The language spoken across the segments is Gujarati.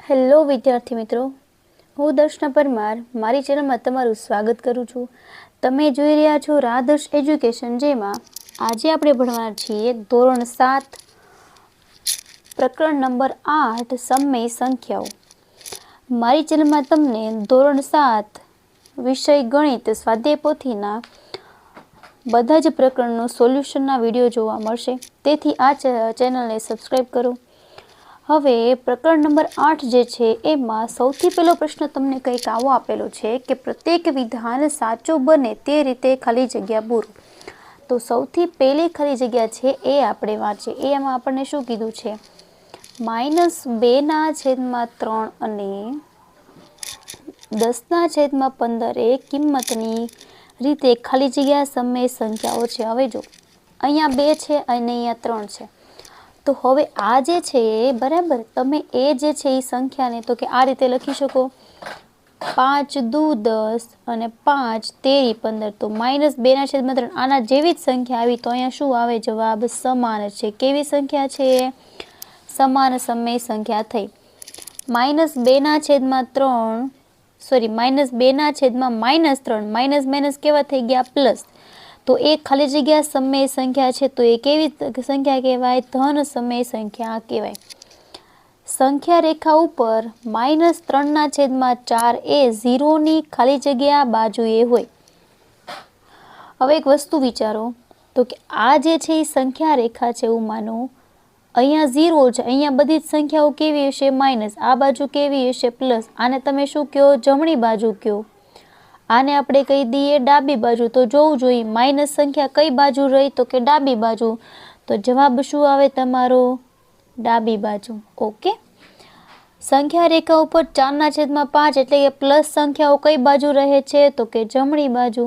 હેલો વિદ્યાર્થી મિત્રો, હું દર્શના પરમાર મારી ચેનલમાં તમારું સ્વાગત કરું છું. તમે જોઈ રહ્યા છો રાધર્ષ એજ્યુકેશન, જેમાં આજે આપણે ભણવાના છીએ ધોરણ 7 પ્રકરણ નંબર 8 સમય સંખ્યાઓ. મારી ચેનલમાં તમને ધોરણ 7 વિષય ગણિત સ્વાધ્યાય પોથીના બધા જ પ્રકરણનો સોલ્યુશનના વિડીયો જોવા મળશે. તેથી આ ચેનલને સબસ્ક્રાઈબ કરો. હવે પ્રકરણ નંબર 8 જે છે એમાં સૌથી પહેલો પ્રશ્ન તમને કંઈક આવો આપેલો છે કે પ્રત્યેક વિધાન સાચું બને તે રીતે ખાલી જગ્યા પૂરો. તો સૌથી પહેલી ખાલી જગ્યા છે એ આપણે વાંચીએ. એમાં આપણને શું કીધું છે? -2/3 અને 10/15 એ કિંમતની રીતે ખાલી જગ્યા સમય સંખ્યાઓ છે. હવે જો અહીંયા 2 છે અને અહીંયા 3 છે. તો હવે આ જે છે બરાબર, તમે એ જે છે એ સંખ્યાને તો કે આ રીતે લખી શકો, 5 દુ 10 અને 5 તેરી 15. તો -2/3 આના જેવી જ સંખ્યા આવી તો અહીંયા શું આવે? જવાબ સમાન છે. કેવી સંખ્યા છે? સમાન સમય સંખ્યા થઈ. -2/3 સોરી -2/-3 માઇનસ કેવા થઈ ગયા? પ્લસ. તો એ ખાલી જગ્યા સમય સંખ્યા છે, તો એ કેવી સંખ્યા કહેવાય? ધન સમય સંખ્યા કહેવાય. સંખ્યા રેખા ઉપર -3/4 એ 0ની ખાલી જગ્યા બાજુએ હોય. હવે એક વસ્તુ વિચારો, તો કે આ જે છે એ સંખ્યા રેખા છે એવું માનો, અહીંયા 0 છે, અહીંયા બધી જ સંખ્યાઓ કેવી હશે? માઇનસ. આ બાજુ કેવી હશે? પ્લસ. આને તમે શું કહો? જમણી બાજુ કહો. આને આપણે કહી દઈએ ડાબી બાજુ. તો જોવું જોઈએ માઇનસ સંખ્યા કઈ બાજુ રહી? તો કે ડાબી બાજુ. તો જવાબ શું આવે તમારો? ડાબી બાજુ. ઓકે. સંખ્યા રેખા ઉપર 4/5 એટલે કે પ્લસ સંખ્યાઓ કઈ બાજુ રહે છે? તો કે જમણી બાજુ.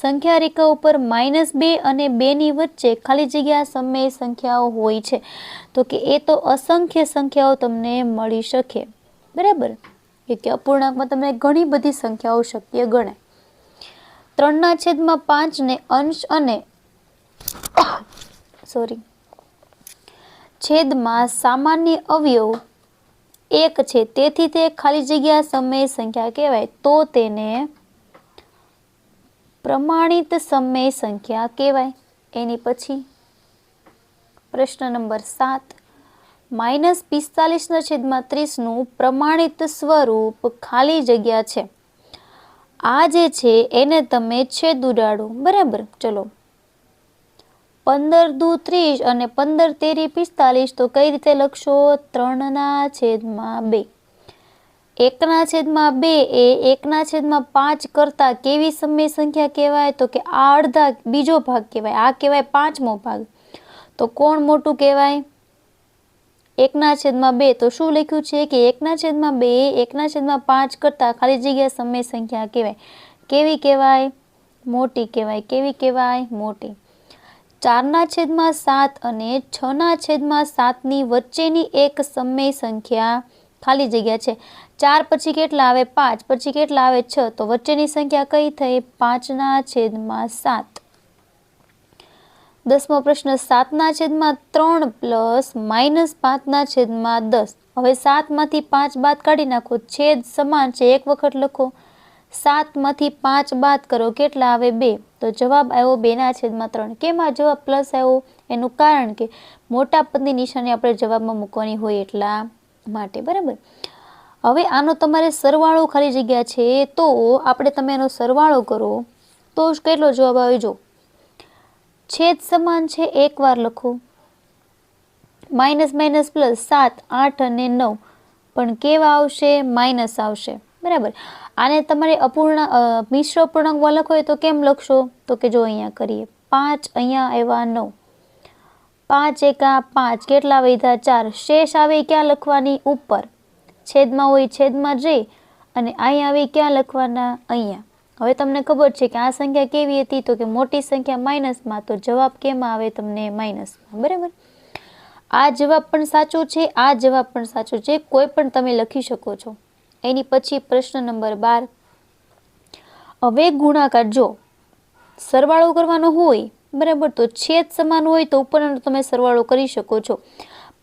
સંખ્યા રેખા ઉપર -2 અને 2ની વચ્ચે ખાલી જગ્યા સમય સંખ્યાઓ હોય છે. તો કે એ તો અસંખ્ય સંખ્યાઓ તમને મળી શકે. બરાબર, કે અપૂર્ણાંકમાં તમને ઘણી બધી સંખ્યાઓ શક્ય ગણાય. 3/5 ને અંશ અને છેદમાં સામાન્ય અવયવ 1 છે, તેથી તે ખાલી જગ્યા સમય સંખ્યા કહેવાય. તો તેને પ્રમાણિત સમય સંખ્યા કહેવાય. એની પછી પ્રશ્ન નંબર 7, -45/30 નું પ્રમાણિત સ્વરૂપ ખાલી જગ્યા છે. આ જે છે એને તમે છેદ ઉડાડો. બરાબર, ચલો 15 દુ 30 અને 15 તેરી 45. તો કઈ રીતે લખશો? 3/2. 1/2 એ 1/5 કરતા કેવી સમય સંખ્યા કહેવાય? તો કે આ અડધા બીજો ભાગ કહેવાય, આ કહેવાય 5મો ભાગ. તો કોણ મોટું કહેવાય? 1/2. તો શું લખ્યું છે કે 1/2 1/5 કરતા ખાલી જગ્યા સમય સંખ્યા કહેવાય. કેવી કહેવાય? મોટી કહેવાય. કેવી કહેવાય? મોટી. 4/7 અને 6/7ની વચ્ચેની એક સમય સંખ્યા ખાલી જગ્યા છે. 4 પછી કેટલા આવે? 5. પછી કેટલા આવે? 6. તો વચ્ચેની સંખ્યા કઈ થઈ? 5/7. 10મો પ્રશ્ન, 7/3 પ્લસ -5/10. હવે 7માંથી 5 બાદ કાઢી નાખો. છેદ સમાન છે, એક વખત લખો. 7માંથી 5 બાદ કરો, કેટલા આવે? 2. તો જવાબ આવ્યો 2/3. કેમ આ જવાબ પ્લસ આવ્યો? એનું કારણ કે મોટા પદની નિશાની આપણે જવાબમાં મૂકવાની હોય એટલા માટે. બરાબર. હવે આનો તમારે સરવાળો ખાલી જગ્યા છે, તો આપણે તમે એનો સરવાળો કરો તો કેટલો જવાબ આવે? જો છેદ સમાન છે, એકવાર લખો. માઇનસ પ્લસ 7, 8 અને 9 પણ કેવા આવશે? માઇનસ આવશે. બરાબર. આને તમારે મિશ્ર અપૂર્ણાંકમાં લખો તો કેમ લખશો? તો કે જો અહીંયા કરીએ, 5 અહીંયા આવ્યા 9, 5 એકા 5, કેટલા વધ્યા? 4. શેષ આવે ક્યાં લખવાની? ઉપર. છેદમાં હોય છેદમાં જઈ અને અહીંયા આવી ક્યાં લખવાના? અહીંયા. હવે તમને ખબર છે કે આ સંખ્યા કેવી હતી? તો કે મોટી સંખ્યા માઇનસમાં. તો જવાબ કેમાં આવે? તમને માઇનસમાં. બરાબર. આ જવાબ પણ સાચો છે, આ જવાબ પણ સાચો છે, કોઈ પણ તમે લખી શકો છો. એની પછી પ્રશ્ન નંબર 12, હવે ગુણાકાર. જો સરવાળો કરવાનો હોય બરાબર, તો છેદ સમાન હોય તો ઉપરનો તમે સરવાળો કરી શકો છો.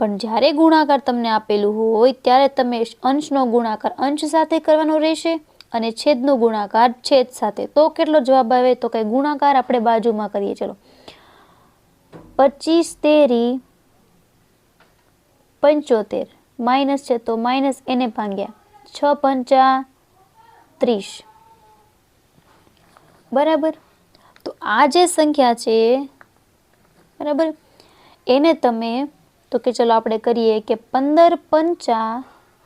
પણ જ્યારે ગુણાકાર તમને આપેલું હોય ત્યારે તમે અંશનો ગુણાકાર અંશ સાથે કરવાનો રહેશે અને છેદનો ગુણાકાર છેદ સાથે. તો કેટલો જવાબ આવે? તો કે ગુણાકાર આપણે બાજુમાં કરીએ. ચલો, 25 તેરી 75 માઇનસ છે તો માઇનસ એને ભાગ્યા 6 પંચા 30. બરાબર. તો આ જે સંખ્યા છે, બરાબર, એને તમે તો કે ચલો આપણે કરીએ કે 15 પંચા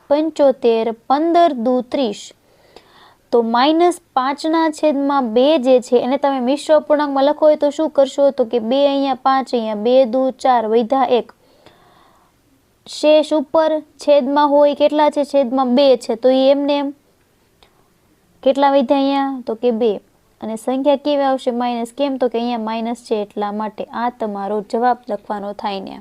75, 15 દુ 30. તો -5/2 જે છે એને તમે મિશ્ર અપૂર્ણાંકમાં લખો હોય તો શું કરશો? તો કે 2 અહીંયા 5 અહીંયા 2 દુ 4 વધ્યા 1. શેષ ઉપર છેદમાં હોય કેટલા છે? છેદમાં 2 છે. તો એમને એમ કેટલા વધ્યા અહીંયા? તો કે 2. અને સંખ્યા કેવી આવશે? માઇનસ. કેમ? તો કે અહીંયા માઇનસ છે એટલા માટે. આ તમારો જવાબ લખવાનો થાય ને.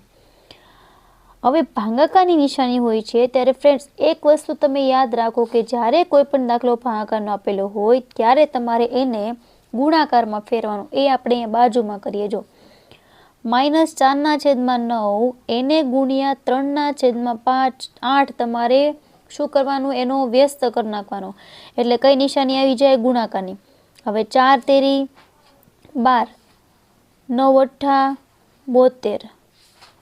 હવે ભાગાકારની નિશાની હોય છે ત્યારે ફ્રેન્ડ્સ એક વસ્તુ તમે યાદ રાખો કે જ્યારે કોઈ પણ દાખલો ભાગાકારનો આપેલો હોય ત્યારે તમારે એને ગુણાકારમાં ફેરવાનો. એ આપણે અહીંયા બાજુમાં કરીએ. જો -4/9 એને ગુણ્યા 3/5 8 તમારે શું કરવાનું? એનો વ્યસ્ત કરી નાખવાનો. એટલે કઈ નિશાની આવી જાય? ગુણાકારની. હવે 4 તેરી 12, 9 અઠ્ઠા 72.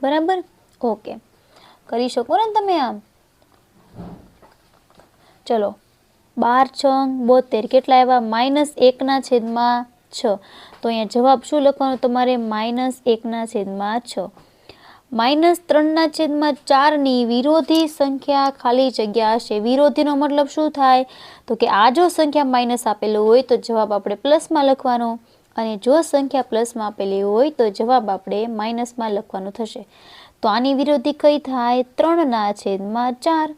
બરાબર. ઓકે, કરી શકો ને તમે આમ. ચલો, 12 6 72 કેટલા આવ્યા? -1/6. તો અહીંયા જવાબ શું લખવાનો તમારે? -1/6. -3/4 ની વિરોધી સંખ્યા ખાલી જગ્યા હશે. વિરોધીનો મતલબ શું થાય? તો કે આ જો સંખ્યા માઇનસ આપેલું હોય તો જવાબ આપણે પ્લસમાં લખવાનો, અને જો સંખ્યા પ્લસમાં આપેલી હોય તો જવાબ આપણે માઇનસમાં લખવાનો થશે. તો આની વિરોધી કઈ થાય? 3/4.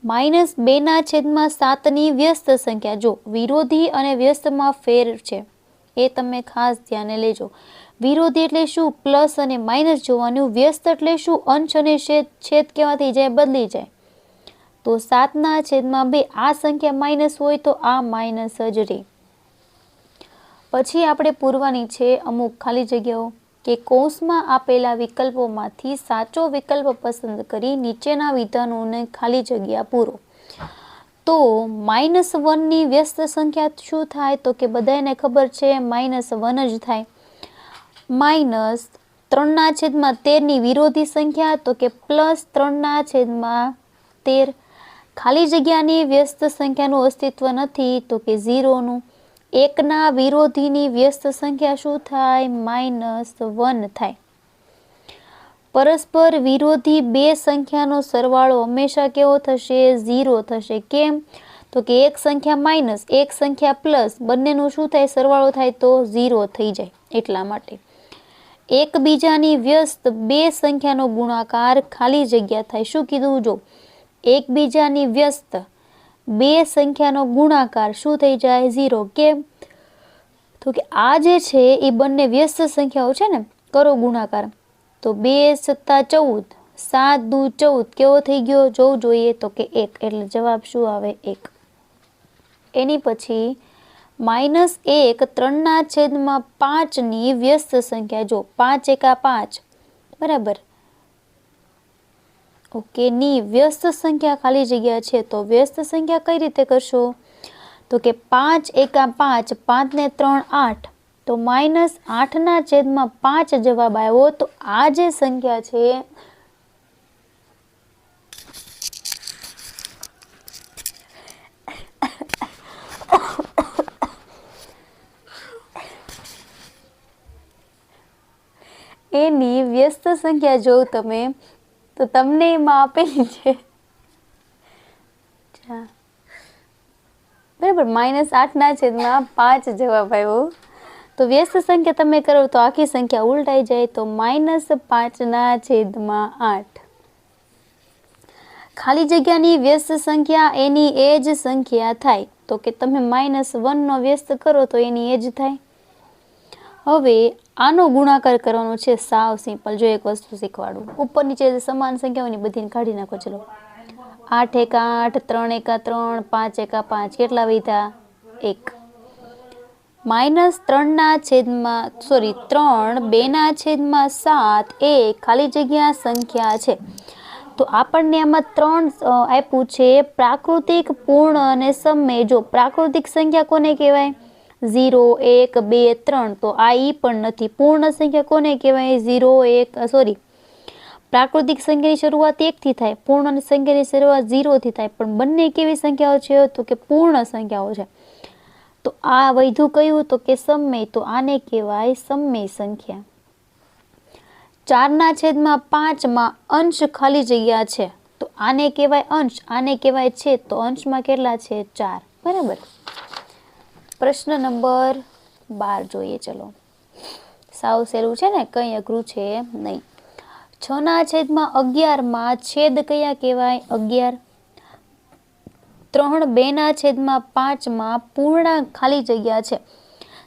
-2/7 ની વ્યસ્ત સંખ્યા. જો વિરોધી અને વ્યસ્તમાં ફેર છે એ તમે ખાસ ધ્યાને લેજો. વિરોધી એટલે શું? પ્લસ અને માઇનસ જોવાનું. વ્યસ્ત એટલે શું? અંશ અને છેદ કેવા થઈ જાય? બદલી જાય. તો 7/2. આ સંખ્યા માઇનસ હોય તો આ માઇનસ જ રહે. પછી આપણે પૂરવાની છે અમુક ખાલી જગ્યાઓ કે કૌંસમાં આપેલા વિકલ્પોમાંથી સાચો વિકલ્પ પસંદ કરી નીચેના વિધાનોને ખાલી જગ્યા પૂરો. તો -1 ની વ્યસ્ત સંખ્યા શું થાય? તો કે બધાને ખબર છે -1 જ થાય. -3/13 ની વિરોધી સંખ્યા તો કે +3/13. ખાલી જગ્યાની વ્યસ્ત સંખ્યાનું અસ્તિત્વ નથી તો કે 0નું. 1 ના વિરોધીની વ્યસ્ત સંખ્યા શું થાય? -1 થાય. પરસ્પર વિરોધી બે સંખ્યાનો સરવાળો હંમેશા કેવો થશે? 0 થશે. કેમ? તો કે એક સંખ્યા માઇનસ એક સંખ્યા પ્લસ બંનેનું શું થાય? સરવાળો થાય તો 0 થઈ જાય એટલા માટે. એકબીજાની વ્યસ્ત બે સંખ્યાનો ગુણાકાર ખાલી જગ્યા થાય. શું કીધું? જો એકબીજાની વ્યસ્ત બે સંખ્યાનો ગુણાકાર શું થઈ જાય? 0. કેમ? તો કે આ જે છે એ બંને વ્યસ્ત સંખ્યાઓ છે ને, કરો ગુણાકાર. તો 2 + 14, 7 દુ 14 કેવો થઈ ગયો? જોવું જોઈએ તો કે 1. એટલે જવાબ શું આવે? 1. એની પછી -1 3/5 ની વ્યસ્ત સંખ્યા. જો 5 એકા 5, બરાબર, ઓકે, ની વ્યસ્ત સંખ્યા ખાલી જગ્યા છે. તો વ્યસ્ત સંખ્યા કઈ રીતે કરશો? તો કે 5 એકા 5, 5 ને 3 8. તો -8/5 જવાબ આવ્યો. તો આ જે સંખ્યા છે એની વ્યસ્ત સંખ્યા જો તમે તો તમને એમાં આપેલી છે બરાબર -8/5 જવાબ આવ્યો. તો વ્યસ્ત સંખ્યા તમે કરો તો આખી સંખ્યા ઉલટાઈ જાય. તો -5/8. ખાલી જગ્યાની વ્યસ્ત સંખ્યા એની એ જ સંખ્યા થાય. તો કે તમે -1 નો વ્યસ્ત કરો તો એની એ જ થાય. હવે આનો ગુણાકાર કરવાનો છે. સાવ સિમ્પલ. જો એક વસ્તુ શીખવાડું. ઉપર નીચે સમાન સંખ્યાઓની બધીને કાઢી નાખો. ચલો, 8 એકા 8, 3 એકા 3, 5 એકા 5 કેટલા વધ્યા? 1. 3 2/7 એ ખાલી જગ્યા સંખ્યા છે. તો આપણને આમાં 3 આપ્યું છે, પ્રાકૃતિક, પૂર્ણ અને સમય. જો પ્રાકૃતિક સંખ્યા કોને કહેવાય? 0 1 2 3. તો આ ઈ પણ નથી. પૂર્ણ સંખ્યા કોને કહેવાય? 0 1 પ્રાકૃતિક સંખ્યાની શરૂઆત 1 થી થાય, પૂર્ણ સંખ્યાની શરૂઆત 0 થી થાય, પણ બંને કેવી સંખ્યાઓ છે? તો કે પૂર્ણ સંખ્યાઓ છે. તો આ વૈધું કયું? તો કે સમય. તો આને કહેવાય સમય સંખ્યા. 4/5 અંશ ખાલી જગ્યા છે, તો આને કહેવાય અંશ, આને કહેવાય છેદ. તો અંશમાં કેટલા છે? 4. બરાબર. પ્રશ્ન નંબર 12 જોઈએ. ચલો, સાવ સહેલું છે ને, કંઈ અઘરું છે નહીં. 6/11 છેદ કયા કહેવાય? 11. 3 2/5 પૂર્ણાંક ખાલી જગ્યા છે.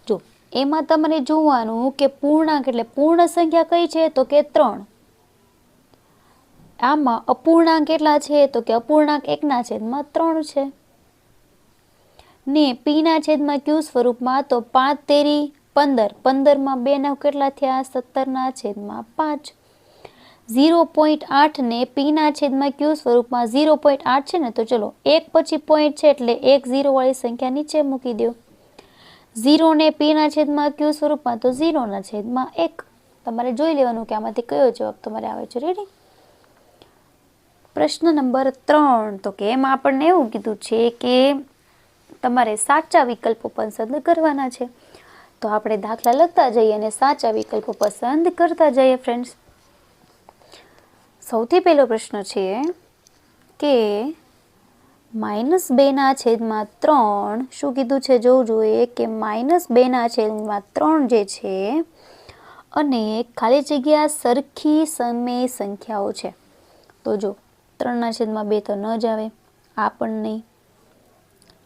જો એમાં તમારે જોવાનું કે પૂર્ણાંક એટલે પૂર્ણ સંખ્યા કઈ છે? તો કે 3. આમાં અપૂર્ણાંક કેટલા છે? તો કે અપૂર્ણાંક 1/3 છે. ને p/q સ્વરૂપમાં તો 5 તેરી 15. 15માં 2 કેટલા થયા? 17/5. 0.8 ને p/q સ્વરૂપમાં 0.8 છે ને, તો ચલો 1 પછી પોઈન્ટ છે એટલે 1 0 વાળી સંખ્યા નીચે મૂકી દો. 0 ને p/q સ્વરૂપમાં તો 0/1. તમારે જોઈ લેવાનું કે આમાંથી કયો જવાબ તમારે આવે છે. રેડી? પ્રશ્ન નંબર 3. તો કે એમાં આપણને એવું કીધું છે કે તમારે સાચા વિકલ્પો પસંદ કરવાના છે. તો આપણે દાખલા લખતા જઈએ અને સાચા વિકલ્પો પસંદ કરતા જઈએ. ફ્રેન્ડ્સ, સૌથી પહેલો પ્રશ્ન છે કે -2/3 શું કીધું છે? જોવું જોઈએ કે -2/3 જે છે અને ખાલી જગ્યા સરખી સમય સંખ્યાઓ છે. તો જો 3/2 તો ન જ આવે, આ પણ નહીં,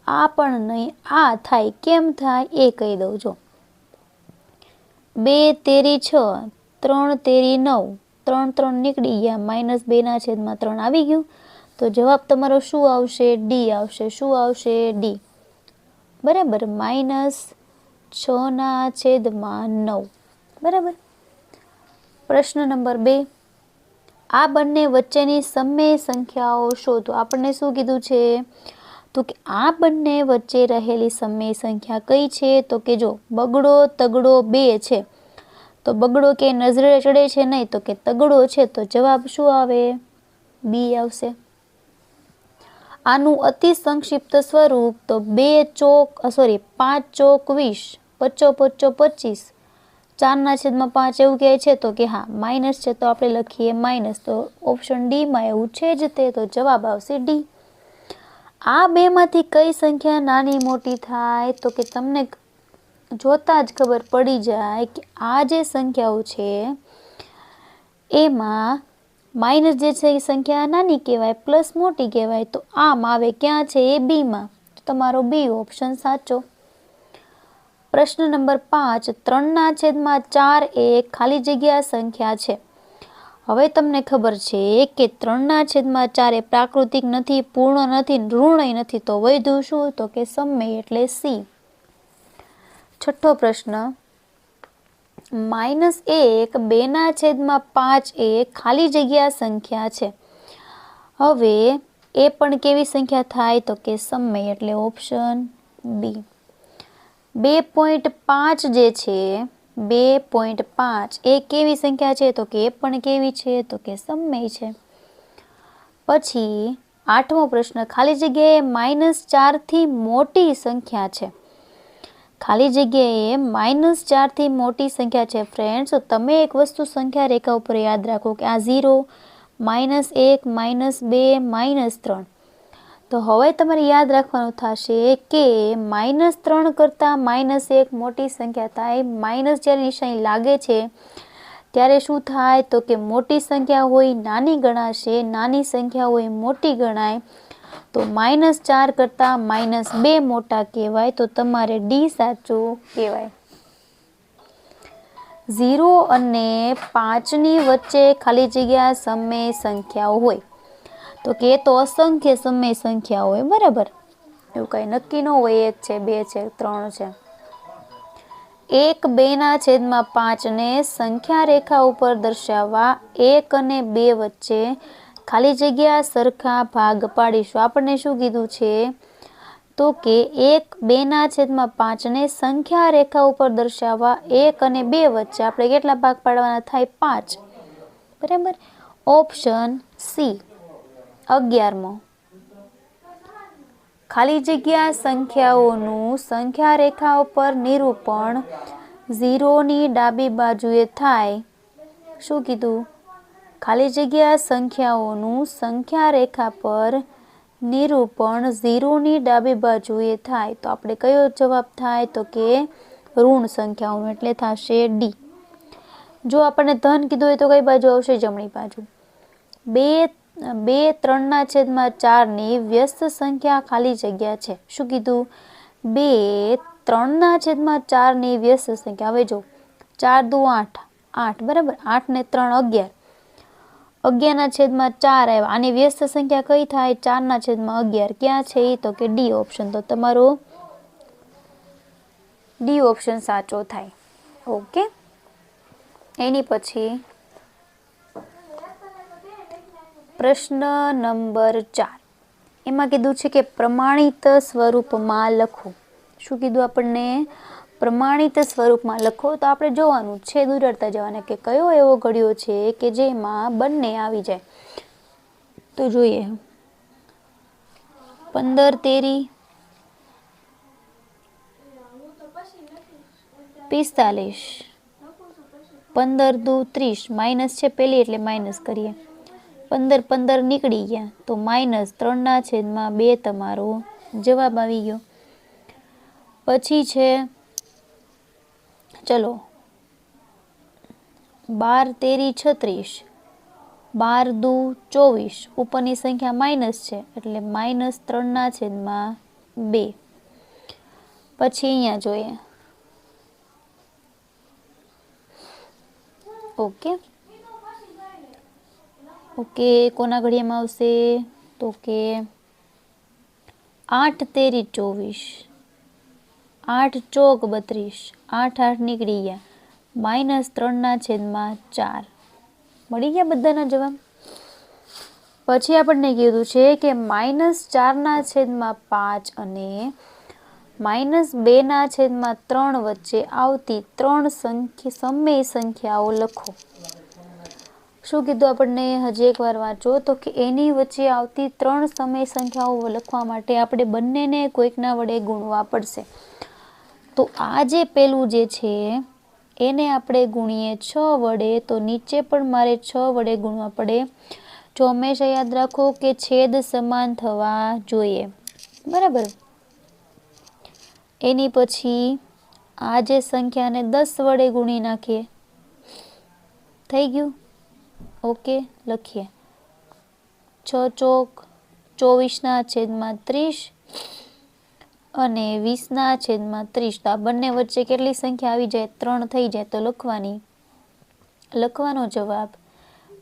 આ પણ નહીં, આ થાય. કેમ થાય એ કહી દઉં. જો 2 તેરી 6, 3 તેરી 9, 3 3 નીકળી ગયા, -2/3 આવી ગયું. તો જવાબ તમારો શું આવશે? ડી આવશે. શું આવશે? ડી. બરાબર. -6/9. બરાબર. પ્રશ્ન નંબર 2. આ બંને વચ્ચેની સમય સંખ્યાઓ શોધો. આપણને શું કીધું છે? તો કે આ બંને વચ્ચે રહેલી સમય સંખ્યા કઈ છે? તો કે જો બગડો તગડો 2 છે, તો બગડો કે નજરે ચડે છે નહીં, તો કે તગડો છે. તો જવાબ શું આવે? બી આવશે. આનું અતિ સંક્ષિપ્ત સ્વરૂપ તો 5 ચોક 20, 25 25, 4/5 એવું કહે છે. તો કે હા, માઇનસ છે તો આપણે લખીએ માઇનસ. તો ઓપ્શન ડી માં એવું છે જ તે. તો જવાબ આવશે ડી. આ બેમાંથી કઈ સંખ્યા નાની મોટી થાય? તો કે તમને જોતા જ ખબર પડી જાય કે આ જે સંખ્યાઓ છે એમાં માઇનસ જે છે એ સંખ્યા નાની કહેવાય, પ્લસ મોટી કહેવાય. તો આમ આવે ક્યાં છે? એ બી માં. તમારો બી ઓપ્શન સાચો. પ્રશ્ન નંબર 5. 3/4 એ ખાલી જગ્યા સંખ્યા છે. હવે તમને ખબર છે કે 3/4 એ પ્રાકૃતિક નથી, પૂર્ણ નથી, ઋણ નથી. તો વૈધું શું? તો કે સમય એટલે સી. છઠ્ઠો પ્રશ્ન. -1 2/5 એ ખાલી જગ્યા સંખ્યા છે. હવે એ પણ કેવી સંખ્યા થાય? તો કે સમય એટલે ઓપ્શન બી. 2.5 જે છે 2.5 એ કેવી સંખ્યા છે? તો કે એ પણ કેવી છે? તો કે સમય છે. પછી 8મો પ્રશ્ન. ખાલી જગ્યાએ -4 થી મોટી સંખ્યા છે. ખાલી જગ્યાએ -4 થી મોટી સંખ્યા છે. ફ્રેન્ડ્સ, તો તમે એક વસ્તુ સંખ્યા રેખા ઉપર યાદ રાખો કે આ 0, -1, -2, -3. તો હવે તમારે યાદ રાખવાનું થશે કે -3 કરતાં -1 મોટી સંખ્યા થાય. માઇનસ જ્યારે નિશાની લાગે છે ત્યારે શું થાય? તો કે મોટી સંખ્યા હોય નાની ગણાશે, નાની સંખ્યા હોય મોટી ગણાય. તો -4 કરતાં -2 મોટા કહેવાય. તો તમારે ડી સાચું કહેવાય. 0 અને 5ની વચ્ચે ખાલી જગ્યા સમય સંખ્યાઓ હોય. તો કે એ તો અસંખ્ય સમય સંખ્યા હોય. બરાબર. એવું કંઈ નક્કી ન હોય 1 છે, 2 છે, 3 છે. 1 2/5 ને સંખ્યા રેખા ઉપર દર્શાવવા 1 અને 2 વચ્ચે ખાલી જગ્યા સરખા ભાગ પાડીશું. આપણને શું કીધું છે તો કે 1 2/5 ને સંખ્યા રેખા ઉપર દર્શાવવા 1 અને 2 વચ્ચે આપણે કેટલા ભાગ પાડવાના થાય? 5. બરાબર. ઓપ્શન સી 11મો. ખાલી જગ્યા સંખ્યાઓનું સંખ્યા રેખા ઉપર નિરૂપણ 0ની ડાબી બાજુએ થાય. શું કીધું? ખાલી જગ્યા સંખ્યાઓનું સંખ્યા રેખા પર નિરૂપણ 0ની ડાબી બાજુએ થાય. તો આપણે કયો જવાબ થાય? તો કે ઋણ સંખ્યાઓનું, એટલે થશે ડી. જો આપણને ધન કીધું હોય તો કઈ બાજુ આવશે? જમણી બાજુ. 2 3/4ની વ્યસ્ત સંખ્યા ખાલી જગ્યા છે. શું કીધું? 2 3/4ની વ્યસ્ત સંખ્યા. હવે જો 4 દુ 8, 8 બરાબર. 8 ને 3 11, 11/4 આવ્યા. આની વ્યસ્ત સંખ્યા કઈ થાય? 4/11. ક્યાં છે એ? તો કે ડી ઓપ્શન. તો તમારો ડી ઓપ્શન સાચો થાય. ઓકે. એની પછી પ્રશ્ન નંબર 4. એમાં કીધું છે કે પ્રમાણિત સ્વરૂપમાં લખો. શું કીધું આપણને? પ્રમાણિત સ્વરૂપમાં લખો. તો આપણે જોવાનું છે, દૂરતા જવાના કે કયો એવો ઘડિયો છે કે જેમાં બંને આવી જાય. તો જોઈએ 15 13 45, 15 દુ 30, માઇનસ છે પેલી એટલે માઇનસ કરીએ. 15 15 નીકળી ગયા તો -3/2 તમારો જવાબ આવી ગયો. પછી છે ચલો 12 13 36, 12 દુ 24, ઉપરની સંખ્યા માઇનસ છે એટલે -3/2. પછી અહીંયા જોઈએ. ઓકે કોના ઘડિયામાં આવશે? તો કે 8 13 24, 8 ચોક 32, 8 8 નીકળી ગયા, -3/4. મળી ગયા બધાના જવાબ. પછી આપણને કીધું છે કે -4/5 અને -2/3 વચ્ચે આવતી 3 સમય સંખ્યાઓ લખો. શું કીધું આપણને? હજી એકવાર વાંચો. તો કે એની વચ્ચે આવતી 3 સમય સંખ્યાઓ લખવા માટે આપણે બંનેને કોઈકના વડે ગુણવા પડશે. તો આ જે પેલું જે છે એને આપણે ગુણીએ 6 વડે, તો નીચે પણ મારે 6 વડે ગુણવા પડે. જો હંમેશા યાદ રાખો કે છેદ સમાન થવા જોઈએ. બરાબર. એની પછી આ જે સંખ્યાને 10 વડે ગુણી નાખીએ. થઈ ગયું? ઓકે, લખીએ 6 ચોક 24/30 અને 20/30. તો આ બંને વચ્ચે કેટલી સંખ્યા આવી જાય? 3 થઈ જાય. તો લખવાનો જવાબ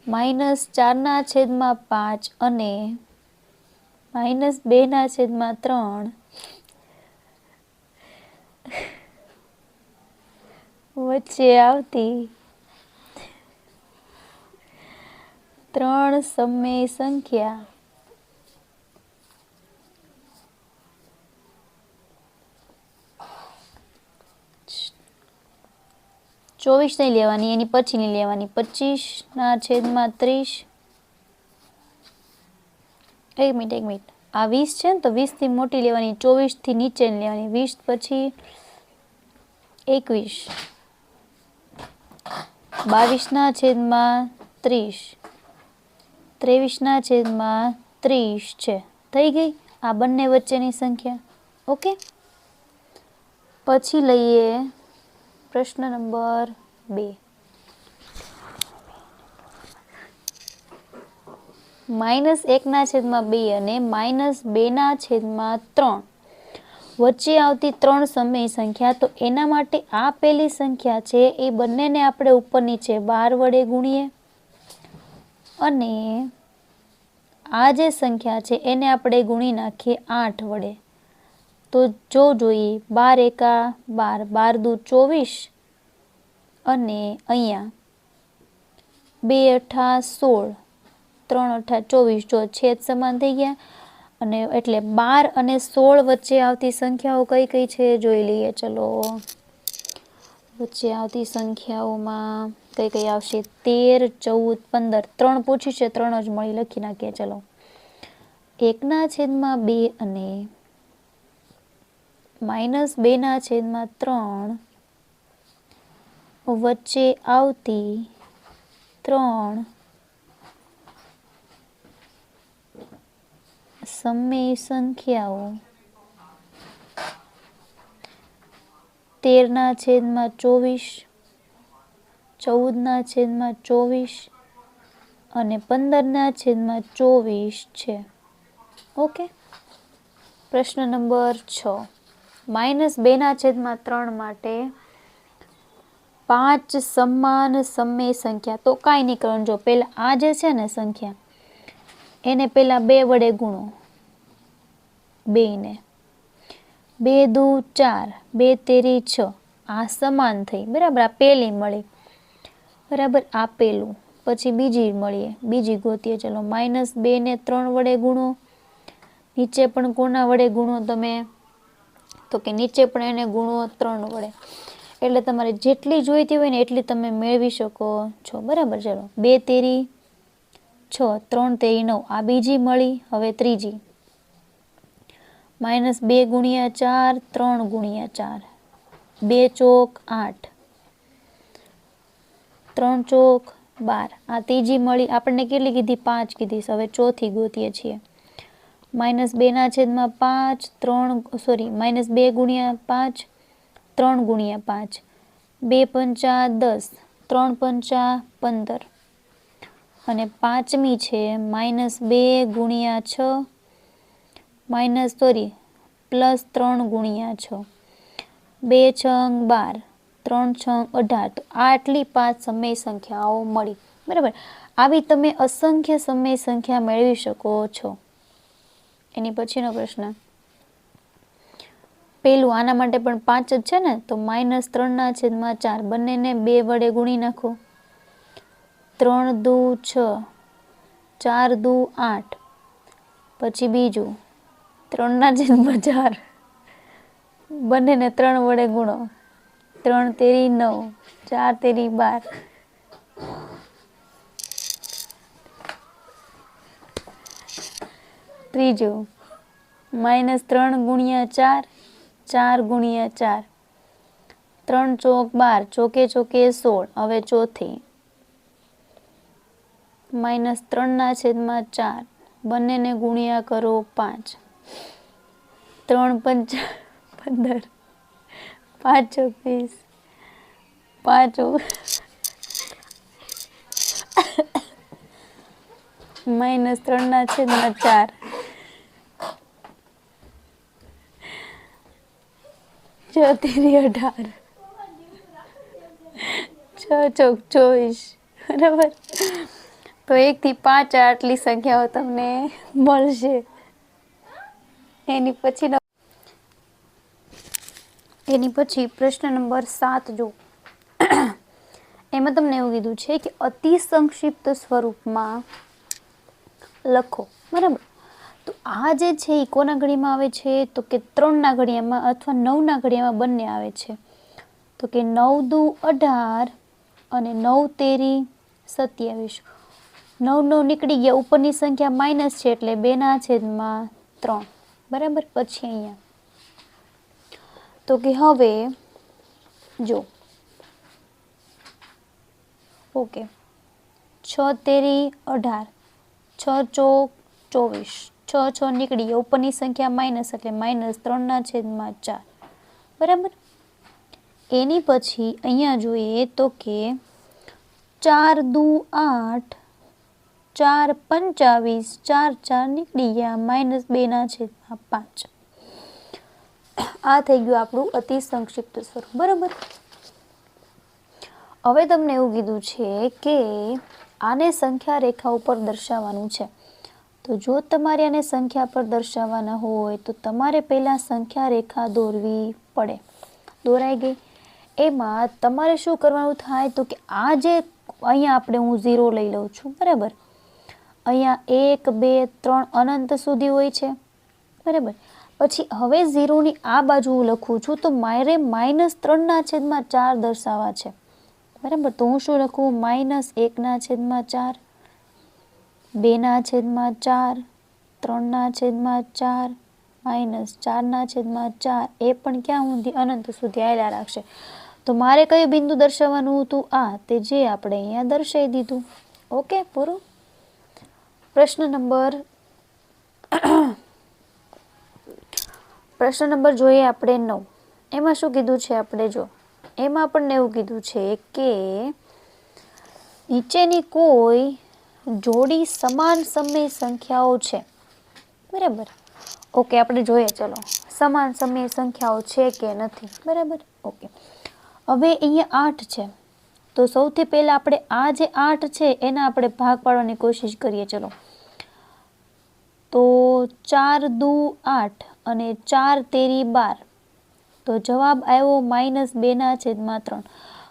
-4/5 અને -2/3 વચ્ચે આવતી 3 સમય સંખ્યા ચોવીસ નહીં લેવાની, એની પછી નહીં લેવાની. 25/30. એક મિનિટ. આ 20 છે ને, તો 20 થી મોટી લેવાની, 24 થી નીચે લેવાની. 20 પછી 21, 22/30, 23/30 છે. થઈ ગઈ આ બંને વચ્ચેની સંખ્યા. ઓકે. પછી લઈએ પ્રશ્ન નંબર 2. -1/2 અને -2/3 વચ્ચે આવતી 3 સમય સંખ્યા. તો એના માટે આ પેલી સંખ્યા છે એ બંનેને આપણે ઉપર નીચે 12 વડે ગુણીએ અને આ જે સંખ્યા છે એને આપણે ગુણી નાખીએ 8 વડે. તો જો જોઈએ 12 એકા 12, 12 દુ 24 અને અહીંયા 2 અઠા 16, 3 અઠા 24, જો છેદ સમાન થઈ ગયા. અને એટલે 12 અને 16 વચ્ચે આવતી સંખ્યાઓ કઈ કઈ છે જોઈ લઈએ. ચલો, વચ્ચે આવતી સંખ્યાઓમાં કઈ કઈ આવશે? 13, 14, 15. 3 પૂછી છે, 3 જ મળી, લખી નાખીએ. ચલો, 1/2 અને -2/3 વચ્ચે આવતી 3 સમય સંખ્યાઓ 13/24, 14/24 અને 15/24 છે. ઓકે. પ્રશ્ન નંબર 6, -2/3 માટે 5 સમાન સમય સંખ્યા. તો કાંઈ નહીં કરવાનું. જો પહેલાં આ જે છે ને સંખ્યા, એને પહેલાં 2 વડે ગુણો, 2 ને 2 દુ 4, 2 તેરી 6. આ સમાન થઈ, બરાબર. આ પહેલી મળી, બરાબર. આ પહેલું, પછી બીજી મળીએ, બીજી ગોતીએ. ચલો, -2 ને 3 વડે ગુણો. નીચે પણ કોના વડે ગુણો તમે? તો કે નીચે પણ એને ગુણો 3 વડે. એટલે તમારે જેટલી જોઈતી હોય ને એટલી તમે મેળવી શકો છો, બરાબર. ચલો, 2 તેરી 6, 3 તેરી 9. આ બીજી મળી. હવે ત્રીજી, -2 ગુણ્યા 4, 3 ગુણ્યા 4, 2 ચોક 8, 3 ચોક 12. આ ત્રીજી મળી. આપણને કેટલી કીધી? 5 કીધી. હવે ચોથી ગોતીએ છીએ. -2/5, 2 ગુણ્યા 5, 3 ગુણ્યા 5, 2 પંચા 10, 3 પંચા 15. અને પાંચમી છે -2 ગુણ્યા 6, +3 ગુણ્યા 6, 2 છંગ 12, 3 છંગ 18. તો આટલી 5 સમય સંખ્યાઓ મળી, બરાબર. આવી તમે અસંખ્ય સમય સંખ્યા મેળવી શકો છો. એની પછીનો પ્રશ્ન, પેલું આના માટે પણ 5 જ છે ને, તો -3/4 બંનેને 2 વડે ગુણી નાખો. 3 દુ 6, 4 દુ 8. પછી બીજું 3/4 બંનેને 3 વડે ગુણો. 3 તેરી 9, 4 તેરી 12. ત્રીજું -3 ગુણ્યા 4, 4 ગુણ્યા 4, 3 ચોક 12, ચોકે ચોકે 16. હવે ચોથી -3/4 બંનેને ગુણ્યા કરો 5, 3 પંચા 15, 5 ચોક 20, 5 -3/4, 6 તેરી 18, 6 ચોક 24, બરાબર. તો 1 થી 5 આટલી સંખ્યાઓ તમને મળશે. એની પછી પ્રશ્ન નંબર 7 જો. એમાં તમને એવું કીધું છે કે અતિ સંક્ષિપ્ત સ્વરૂપમાં લખો, બરાબર. તો આ જે છે એ કોના ઘડીમાં આવે છે? તો કે 3ના ઘડિયામાં અથવા 9ના ઘડિયામાં બંને આવે છે. તો કે 9 દુ 18 અને 9 તેરી 27. 9 નીકળી ગયા, ઉપરની સંખ્યા માઇનસ છે એટલે 2/3, બરાબર. પછી અહીંયા તો કે હવે જો, ઓકે, 6 તેરી 18, 6 ચોક 24, 6 6 નીકળી ગયા, ઉપરની સંખ્યા માઇનસ એટલે -3/4, બરાબર. એની પછી અહીંયા જોઈએ તો કે 4 દુ 8, 4 25, 4 4 નીકળી ગયા, -2/5. આ થઈ ગયું આપણું અતિ સંક્ષિપ્ત સ્વરૂપ, બરાબર. હવે તમને એવું કીધું છે કે આને સંખ્યા રેખા ઉપર દર્શાવવાનું છે. તો તો જો તમારે આને સંખ્યા પર દર્શાવવાના હોય તો તમારે પહેલાં સંખ્યા રેખા દોરવી પડે. દોરાઈ ગઈ. એમાં તમારે શું કરવાનું થાય તો કે આ જે અહીંયા આપણે હું 0 લઈ લઉં છું, બરાબર. અહીંયા 1 2 3 અનંત સુધી હોય છે, બરાબર. પછી હવે 0ની આ બાજુ હું લખું છું તો મારે -3/4 દર્શાવવા છે, બરાબર. તો હું શું લખું? -1/4, 2/4, 3/4, -4/4. એ પણ ક્યાં સુધી? અનંત સુધી આવેલા રાખશે. તો મારે કયું બિંદુ દર્શાવવાનું હતું? આ તે જે આપણે અહીંયા દર્શાવી દીધું. ઓકે, પૂરું. પ્રશ્ન નંબર જોઈએ આપણે 9. એમાં શું કીધું છે આપણે? જો એમાં આપણને એવું કીધું છે કે નીચેની કોઈ જોડી સમાન સમય સંખ્યાઓ છે, બરાબર. ઓકે, આપણે જોઈએ. ચલો, સમાન સમય સંખ્યાઓ છે કે નથી, બરાબર. ઓકે, હવે અહીંયા 8 છે. તો સૌથી પહેલા આપણે આ જે 8 છે એના આપણે ભાગ પાડવાની કોશિશ કરીએ. ચલો, તો 4 દુ 8 અને 4 તેરી 12. તો જવાબ આવ્યો -2/3.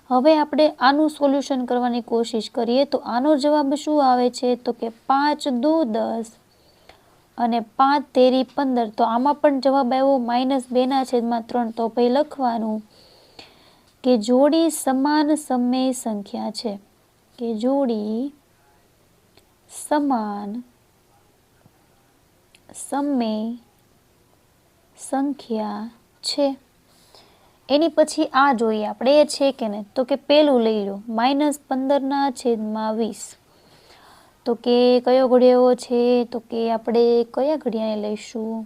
હવે આપણે આનું સોલ્યુશન કરવાની કોશિશ કરીએ તો આનો જવાબ શું આવે છે તો કે 5 દુ 10 અને 5 તેરી 15. તો આમાં પણ જવાબ આવ્યો -2/3. તો પછી લખવાનું કે જોડી સમાન સમય સંખ્યા છે, કે જોડી સમાન સમય સંખ્યા છે. એની પછી આ જોઈએ આપણે, એ છે કે નહીં? તો કે પેલું લઈ લો, -15/20. તો કે કયો ઘડિયાળો છે? તો કે આપણે કયા ઘડિયાને લઈશું?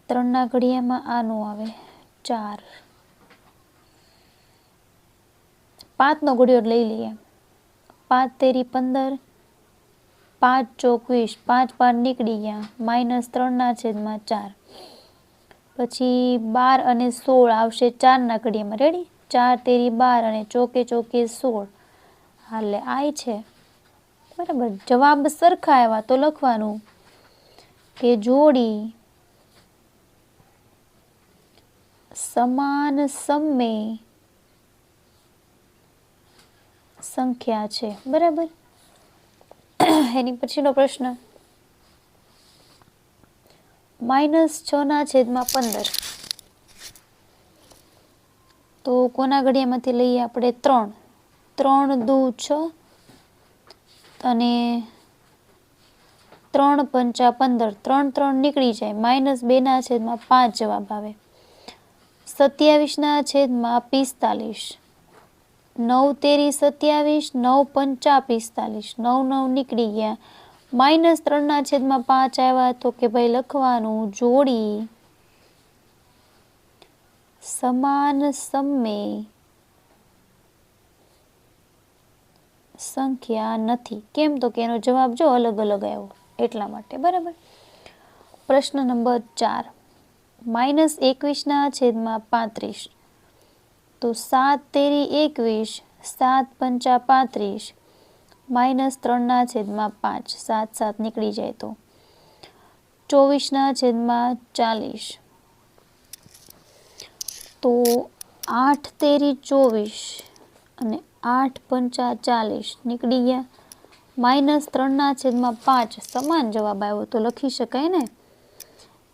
3ના ઘડિયામાં આનું આવે 4. 5નો ઘડિયાળો લઈ લઈએ. 5 તેરી 15, 5 ચોક 20, 5 5 નીકળી ગયા, -3/4. પછી 12 અને 16 આવશે 4ના ઘડિયામાં. રેડી? 4 તેરી 12 અને ચોકે ચોકે 16. હાલે આય છે, બરાબર. જવાબ સરખા આવ્યા તો લખવાનું કે જોડી સમાન સમય સંખ્યા છે, બરાબર. એની પછીનો પ્રશ્ન, -6/15. તો કોના ઘડિયામાંથી લઈએ આપણે? 3. 3 દુ 6 અને 3 પંચા 15. 3 3 નીકળી જાય, -2/5 જવાબ આવે. 27/45. 9 તેરી 27, 9 પંચા 45, 9 9 નીકળી ગયા, -3/5 આવ્યા. તો કે ભાઈ લખવાનું જોડી સમાન સમય સંખ્યા નથી. કેમ? તો કે એનો જવાબ જો અલગ અલગ આવ્યો એટલા માટે, બરાબર. પ્રશ્ન નંબર 4, -21/35. તો 7 તેરી 21, 7 પંચા 35, -3/5, 7 7 નીકળી જાય તો 24/40. તો 8 તેરી 24 અને 8 પંચા 40 નીકળી ગયા, -3/5 સમાન જવાબ આવ્યો. તો લખી શકાય ને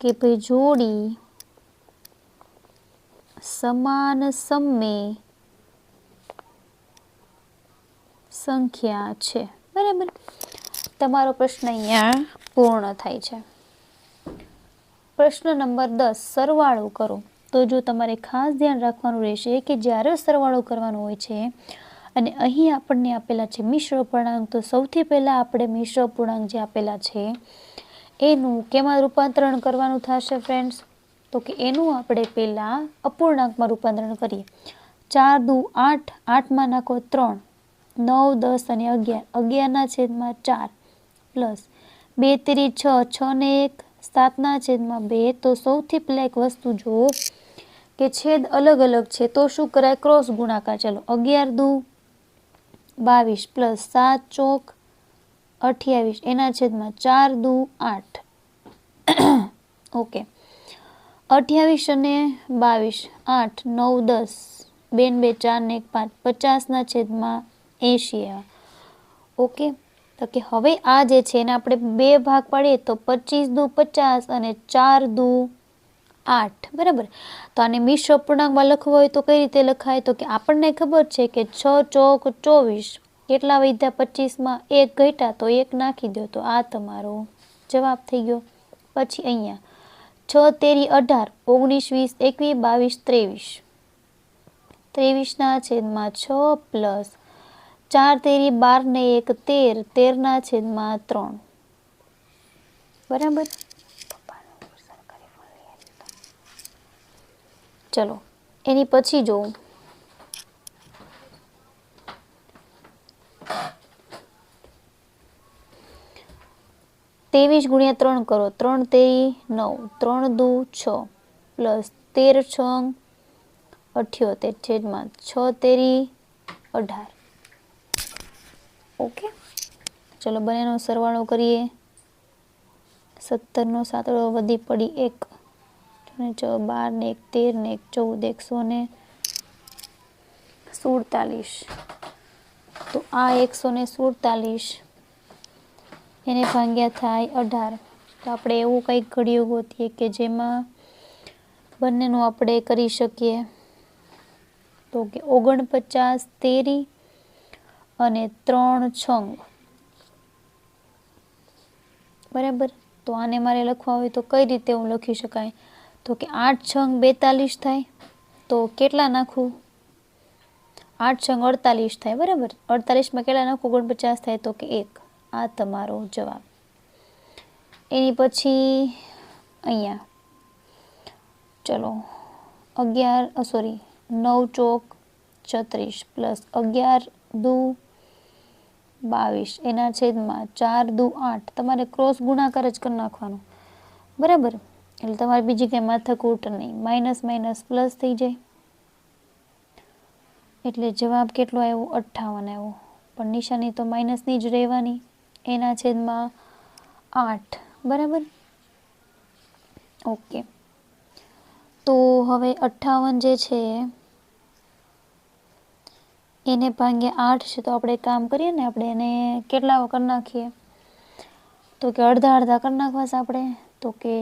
કે ભાઈ જોડી સમાન સમય સંખ્યા છે, બરાબર. તમારો પ્રશ્ન અહીંયા પૂર્ણ થાય છે. પ્રશ્ન નંબર 10, સરવાળો કરો. તો જો તમારે ખાસ ધ્યાન રાખવાનું રહેશે કે જ્યારે સરવાળો કરવાનો હોય છે અને અહીં આપણને આપેલા છે મિશ્ર પૂર્ણાંક, તો સૌથી પહેલાં આપણે મિશ્ર પૂર્ણાંક જે આપેલા છે એનું કેમાં રૂપાંતરણ કરવાનું થશે ફ્રેન્ડ્સ? તો કે એનું આપણે પહેલાં અપૂર્ણાંકમાં રૂપાંતરણ કરીએ. 4 દુ 8, 8માં નાખો 3, 9 10 અને 11, 11/4 પ્લસ 2 તેરી 6, 6 ને 1, 7/2. તો સૌથી પહેલાં એક વસ્તુ જુઓ કે છેદ અલગ અલગ છે તો શું કરાય? ક્રોસ ગુણાકાર. ચલો, 11 દુ 22 પ્લસ 7 ચોક 28 એના છેદમાં 4 દુ 8. ઓકે, 28 અને 22, 8, 9, 10, 2 ને 2 4 ને 1 5, 50 ના છેદમાં 80. ઓકે, તો કે હવે આ જે છે એને આપણે બે ભાગ પાડીએ તો 25 દુ 50 અને 4 દુ 8. બરાબર. તો આને મિશ્ર અપૂર્ણાંકમાં લખવું હોય તો કઈ રીતે લખાય? તો કે આપણને ખબર છે કે 6 ચોક 24, કેટલા વધ્યા? 25માં 1 ઘટ્યા તો 1 નાખી દો, તો આ તમારો જવાબ થઈ ગયો. પછી અહીંયા 6 તેરી 18, 19 20 21 22 23, 23 ના છેદમાં 6 પ્લસ 4 તેરી 12 ને 1 13, 13 ના છેદમાં 3. બરાબર. ચલો એની પછી જોઉં, 23 ગુણ્યા 3 કરો, 3 તેરી 9, 3 દુ 6 પ્લસ 13 6 78 છેદમાં 6 તેરી 18. ઓકે, ચલો બંનેનો સરવાળો કરીએ. 17 નો સાતડો વધી પડી 1, 12 ને 1 13 ને 1 14, 147. તો આ 147 એને ભાગ્યા થાય 18. તો આપણે એવું કંઈક ઘડિયું ગોતીએ કે જેમાં બંનેનું આપણે કરી શકીએ. તો કે 49 તેરી અને 3 છંગ. બરાબર. તો આને મારે લખવા હોય તો કઈ રીતે હું લખી શકાય? તો કે 8 છંગ 42 થાય. તો કેટલા નાખું? 8 છંગ 48 થાય. બરાબર. 48માં કેટલા નાખું? 49 થાય. તો કે 1. આ તમારો જવાબ. એની પછી અહીંયા ચલો 9 ચોક 36 પ્લસ 11 દુ 22 એના છેદમાં 4 દુ 8. તમારે ક્રોસ ગુણાકાર જ કરી નાખવાનો. બરાબર. એટલે તમારે બીજી કંઈ માથાકૂટ નહીં. માઇનસ માઇનસ પ્લસ થઈ જાય. એટલે જવાબ કેટલો આવ્યો? 58 આવ્યો. પણ નિશાની તો માઇનસની જ રહેવાની. એના છેદમાં 8. બરાબર. ઓકે, તો હવે 58 જે છે એને ભાગ્યા 8 છે. તો આપણે કામ કરીએ ને, આપણે એને કેટલા કરી નાખીએ? તો કે અડધા અડધા કરી નાખવા છે આપણે. તો કે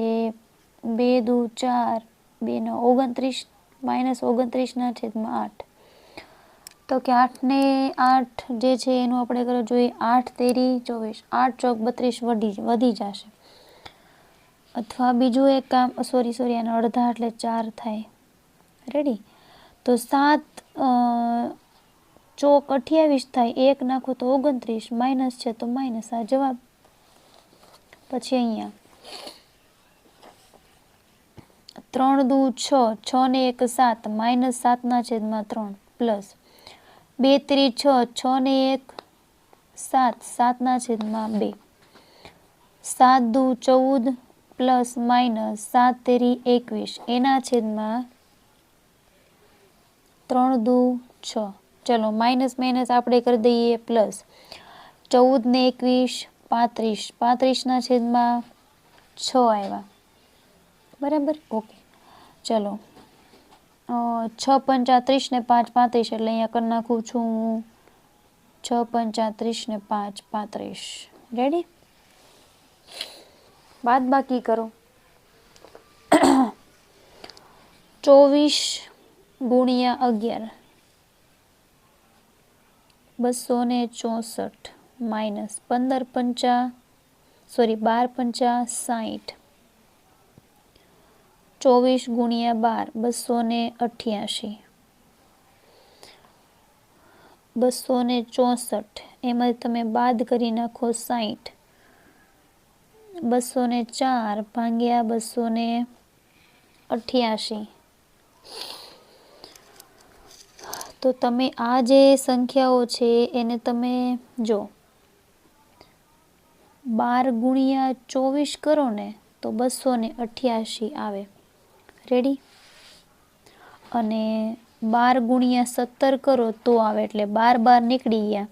2 દુ 4, 2 ને 29, માઇનસ 29 ના છેદમાં 8. તો કે 8 ને 8 જે છે એનું આપણે કરવું જોઈએ 8 તેરી 24, 8 ચોક 32 વધી જશે. અથવા બીજું એક કામ, સોરી આના અડધા એટલે 4 થાય. રેડી. તો 7 ચોક 28 થાય. 1 નાખો તો 29, માઇનસ છે તો માઇનસ. આ જવાબ. પછી અહીંયા 3 દુ 6, 6 ને 1 7, માઇનસ 7 ના છેદમાં 3 પ્લસ 2 તેરી 6, 6 ને 1 7, 7 ના છેદમાં 2, 7 દુ 14 પ્લસ માઇનસ 7 તેરી 21 એના છેદમાં 3 દુ 6. ચલો માઇનસ માઇનસ આપણે કરી દઈએ પ્લસ. 14 ને 21 35, 35 ના છેદમાં 6 આવ્યા. બરાબર. ઓકે, ચલો 6 પંચા 30 ને 5 35. એટલે અહીંયા કરી નાખું છું 6 પંચા 30 ને 5 35. રેડી. બાદ બાકી કરો. 24 ગુણ્યા 11 264 માઇનસ 12 પંચા 60. 24 ગુણ્યા 12 264. એમાં તમે બાદ કરી નાખો 60. 204 ભાગ્યા 288. તો તમે આ જે સંખ્યાઓ છે એને તમે જો 12 ગુણ્યા 24 કરો ને તો 288 આવે. રેડી. અને 12 ગુણ્યા 17 કરો તો આવે. એટલે 12 નીકળી ગયા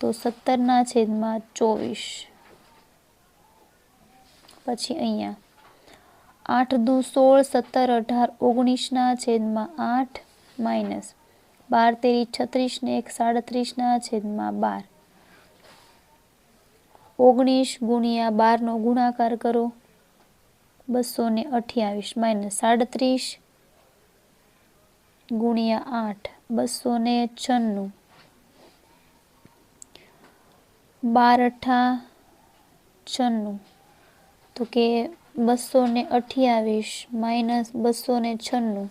તો 17/24. પછી અહીંયા 8 દુ 16, 17, 18, 19/8 માઇનસ 12 તેરી 36 ને 1 37/12. 19 ગુણ્યા 12 નો ગુણાકાર કરો 228 માઇનસ 37 ગુણ્યા 8 296. 12 8 96. તો કે 228 માઇનસ 296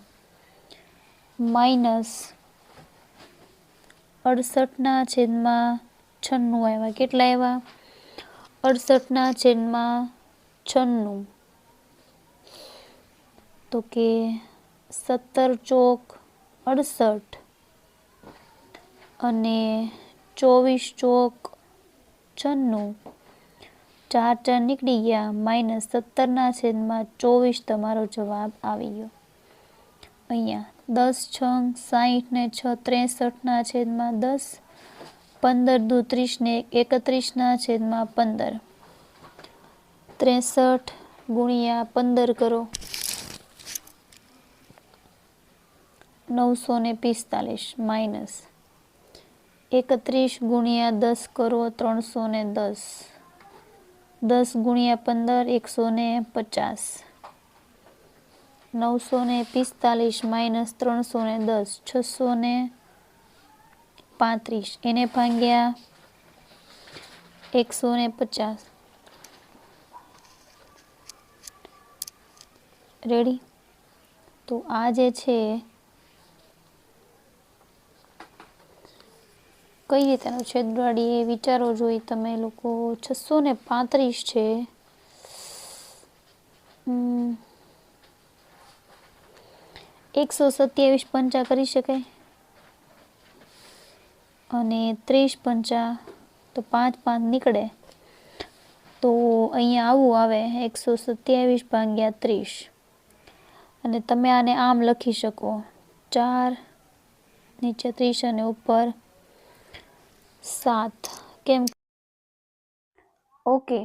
માઇનસ 68/96 આવ્યા. કેટલા આવ્યા? 68/96. તો કે 17 ચોક 68 અને 24 ચોક 96. 4 4 નીકળી ગયા. માઇનસ 17/24 તમારો જવાબ આવી ગયો. અહીંયા 10 6 60 ને 6 63/10. 15 દુ 30 ને 31/15. 63 ગુણ્યા 15 કરો 945 માઇનસ 31 ગુણ્યા 10 કરો 310. 10 ગુણ્યા 15 150. 945 માઇનસ 310 635. એને ભાગ્યા 150. રેડી? તો આ જે છે કઈ રીતેનો છેદવાડી એ વિચારો જોઈ તમે લોકો. 635 છે. 127 પંચા કરી શકાય અને 30 પંચા તો 5 5 નીકળે. તો અહીંયા આવું આવે 127/30. અને તમે આને આમ લખી શકો 4 નીચે 30 અને ઉપર 7. કેમ? ઓકે.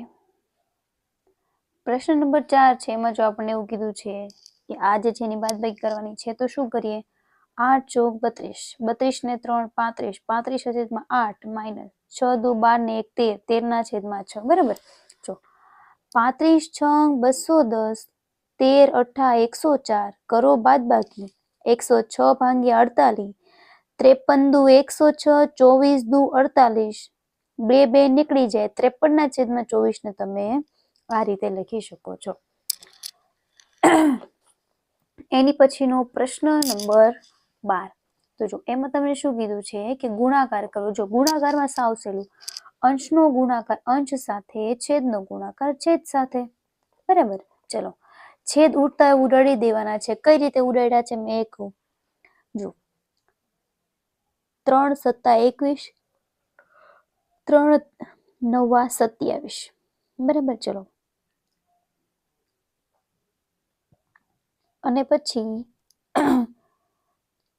પ્રશ્ન નંબર 4 છે. એમાં જો આપણને એવું કીધું છે કે આ જે છે એની બાદબાકી કરવાની છે. તો શું કરીએ? 8 ચોક 32. 32 ને 3 35. 35/8 માઇનસ 6 દુ 12 ને 1 13. 13/6. બરાબર? જો 35 6 210. 13 8 104. કરો બાદબાકી 106/48. 53 દુ 106. 24 દુ 48. 2 2 નીકળી જાય. 53/24 ને તમે આ રીતે લખી શકો છો. એની પછીનો પ્રશ્ન નંબર 12. તો જો એમાં તમને શું કીધું છે કે ગુણાકાર કરો. જો ગુણાકારમાં સાવ સહેલું. અંશનો ગુણાકાર અંશ સાથે, છેદનો ગુણાકાર છેદ સાથે. બરાબર? ચલો છેદ ઉડતા ઉડાડી દેવાના છે. કઈ રીતે ઉડાડ્યા છે મેં કહું. જો 3 7 21. 3 9 27. બરાબર? ચલો અને પછી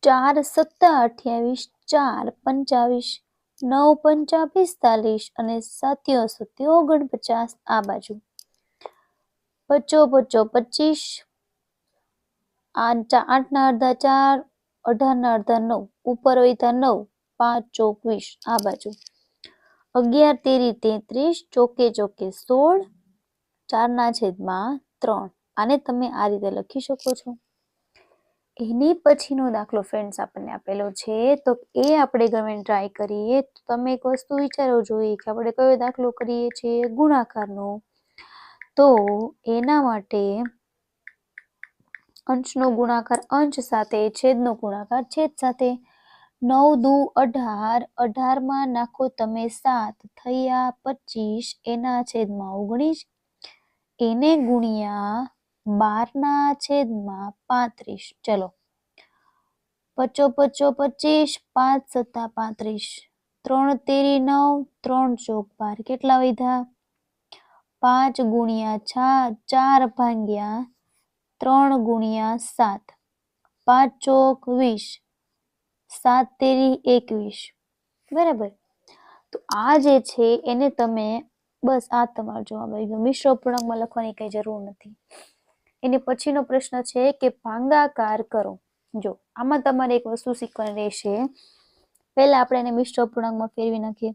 4 7 28. 4 25. 9 5 45 અને 7 7 49. આ બાજુ 5 5 25. 8 ના અડધા 4. 18 ના અડધા 9. ઉપર વધ્યા 9. 5 ચોક 20. આ બાજુ 11 તેરી 33. ચોકે ચોકે 16. 4/3. આને તમે આ રીતે લખી શકો છો. એની પછીનો દાખલો ફ્રેન્ડ્સ આપણને આપેલો છે. તો એ આપણે ગમે ટ્રાય કરીએ. તો તમે એક વસ્તુ વિચારો જોઈએ કે આપણે કયો દાખલો કરીએ છીએ? ગુણાકારનો. તો એના માટે અંશનો ગુણાકાર અંશ સાથે, છેદનો ગુણાકાર છેદ સાથે. 9 દુ 18. 18 નાખો તમે 7. થયા 25. એના છેદમાં 19. એને ગુણ્યા 12/35. ચલો 5 5 25. 5 7 35. 3 તેરી 9. 3 ચોક 12. કેટલા વધ્યા? 5 ગુણ્યા 4/3 ગુણ્યા 7. 5 ચોક 20. 7 તેરી 21. બરાબર? તો આ જે છે એને તમે બસ આ તમારો જવાબ આવી ગયો. મિશ્ર અપૂર્ણાંકમાં લખવાની કઈ જરૂર નથી. એની પછીનો પ્રશ્ન છે કે ભાગાકાર કરો. જો આમાં તમારે એક વસ્તુ શીખવાની રહેશે. પહેલા આપણે એને મિશ્ર અપૂર્ણાંકમાં ફેરવી નાખીએ.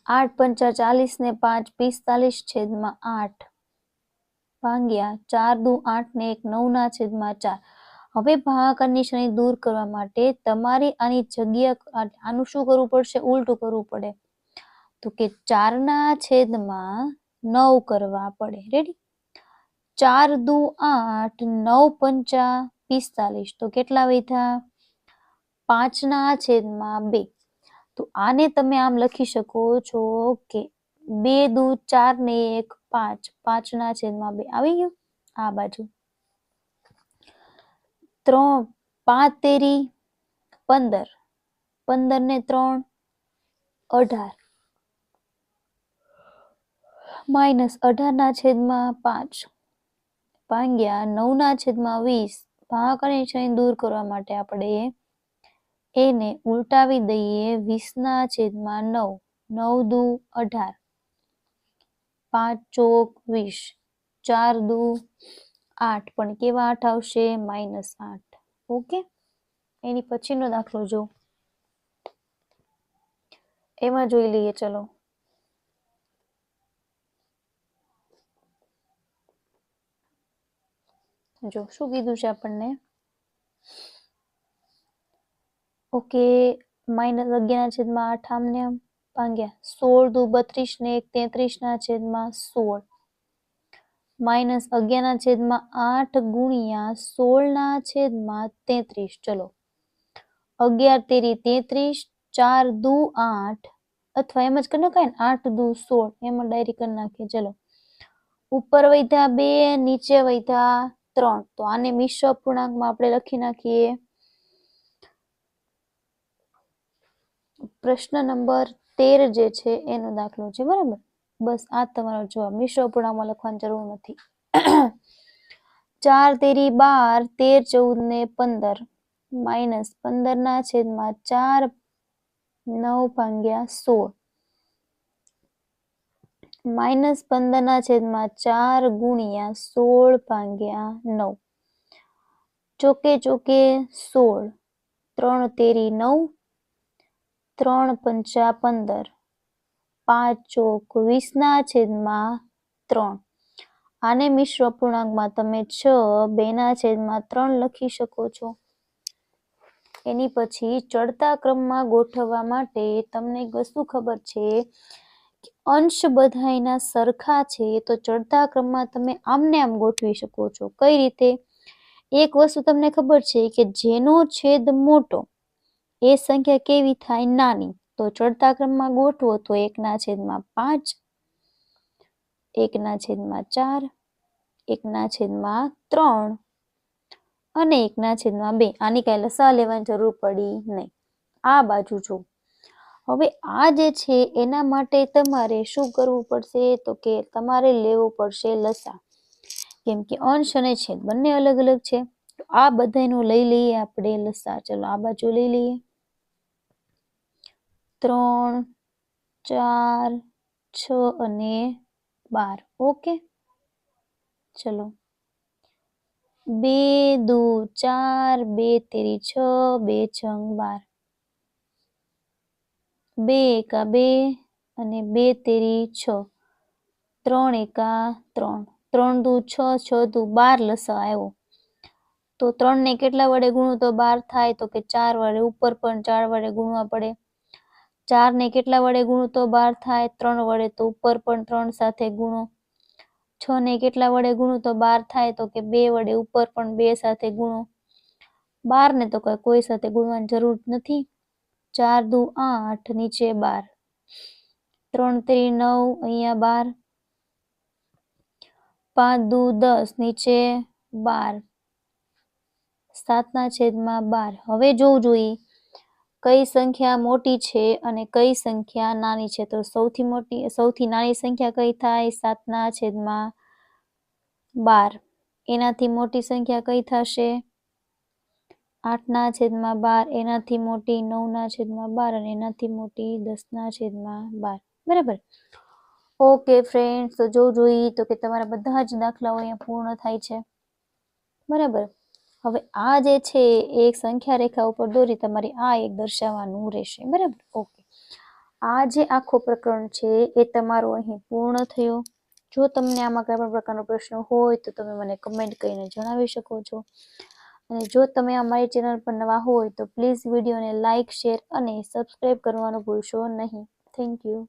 8 પંચા 40 ને 5 45/8 ભાગ્યા 4 દુ 8 ને 1 9/4. હવે ભાગાકાર નિશાની દૂર કરવા માટે તમારે આની જગ્યા આનું શું કરવું પડશે? ઉલટું કરવું પડે. તો કે 4/9 કરવા પડે. રેડી? 4 દુ 8 9 પંચા 45. તો કેટલા વધ્યા? 5/2. તો આને તમે આમ લખી શકો છો કે 2 દુ 4 ને 1 5 5/2. આવી ગયું આ બાજુ. 3 5 તેરી 15 15 ને 3 18 માઇનસ 18/5 ભાગ્યા 9/20. ભાગાકાર નિશાની દૂર કરવા માટે આપણે એને ઉલટાવી દઈએ. 20/9 9 દુ 18 5 ચોક 20 4 દુ 8 પણ કેવા 8 આવશે? -8. ઓકે. એની પછીનો દાખલો જો એમાં જોઈ લઈએ. ચલો જો શું કીધું છે આપણને. ઓકે. -11/8 આમને આમ ભાગ્યા 16 દુ 32 ને 1 33/16 -11/8 ગુણ્યા 16/33. ચલો 11 તેરી 33 4 દુ 8 અથવા એમ જ કરી નાખાય ને 8 દુ 16 એમ ડાયરેક્ટ કરી નાખીએ. ચલો ઉપર વધ્યા 2 નીચે વધ્યા 3. તો આને મિશ્ર અપૂર્ણાંકમાં આપણે લખી નાખીએ. પ્રશ્ન નંબર 13 જે છે એનો દાખલો છે. બરાબર? બસ આ તમારો જવાબ. મિશ્ર અપૂર્ણાંકમાં લખવાની જરૂર નથી. 4 તેરી 12 13 14 ને 15 -15/4 9/16 -15/4 ગુણ્યા 16/9. ચોકે ચોકે 16 3 તેરી 9 3 પંચા 15 5 ચોક 20/3. આને મિશ્ર અપૂર્ણાંકમાં તમે 6/2/3 લખી શકો છો. એની પછી ચડતા ક્રમમાં ગોઠવવા માટે તમને એક વસ્તુ ખબર છે કે અંશ બધાયના સરખા છે તો ચડતા ક્રમમાં તમે આમને આમ ગોઠવી શકો છો. કઈ રીતે? એક વસ્તુ તમને ખબર છે કે જેનો છેદ મોટો એ સંખ્યા કેવી થાય? નાની. તો ચડતા ક્રમમાં ગોઠવો તો 1/5 1/4 1/3 અને 1/2. આની કઈ લસા લેવાની જરૂર પડી નહીં. આ બાજુ જો હવે આ જે છે એના માટે તમારે શું કરવું પડશે? તો કે તમારે લેવો પડશે લસા. કેમ કે અંશ અને છેદ બંને અલગ અલગ છે. તો આ બધાનું લઈ લઈએ આપણે લસા. ચલો આ બાજુ લઈ લઈએ. 3 4 6 અને 12. ઓકે. ચલો 2 દુ 4 2 તેરી 6 2 છંગ 12 2 એકા 2 અને 2 તેરી 6 3 એકા 3 3 દુ 6 6 દુ 12 લસા આવ્યો. તો 3 ને કેટલા વડે ગુણું તો 12 થાય? તો કે 4 વડે. ઉપર પણ 4 વડે ગુણવા પડે. 4 ને કેટલા વડે ગુણું તો 12 થાય? 3 વડે. તો ઉપર પણ 3 સાથે ગુણો. 6 ને કેટલા વડે ગુણું તો 12 થાય? તો કે 2 વડે. ઉપર પણ 2 સાથે ગુણો. 12 ને તો કોઈ સાથે ગુણવાની જરૂર નથી. 4 દુ 8 નીચે 12 3 તેરી 9 અહીંયા 12 5 દુ 10 નીચે 12 7/12. હવે જોવું જોઈએ કઈ સંખ્યા મોટી છે અને કઈ સંખ્યા નાની છે. તો સૌથી નાની સંખ્યા કઈ થાય? 7/12. એનાથી મોટી સંખ્યા કઈ થશે? 8/12 એનાથી મોટી 9/12 અને એનાથી મોટી 10/12 બરાબર. ઓકે ફ્રેન્ડ્સ, તો જોઈ તો કે તમારા બધા જ દાખલાઓ અહીંયા પૂર્ણ થાય છે બરાબર. હવે આ જે છે એક સંખ્યા રેખા ઉપર દોરી તમારે આ એક દર્શાવવાનું રહેશે બરાબર. ઓકે, આ જે આખો પ્રકરણ છે એ તમારો અહીં પૂર્ણ થયો. જો તમને આમાં કોઈ પણ પ્રકારનો પ્રશ્ન હોય તો તમે મને કમેન્ટ કરીને જણાવી શકો છો. અને જો તમે અમારી ચેનલ પર નવા હોય તો પ્લીઝ વિડીયોને લાઇક, શેર અને સબસ્ક્રાઈબ કરવાનું ભૂલશો નહીં. Thank you.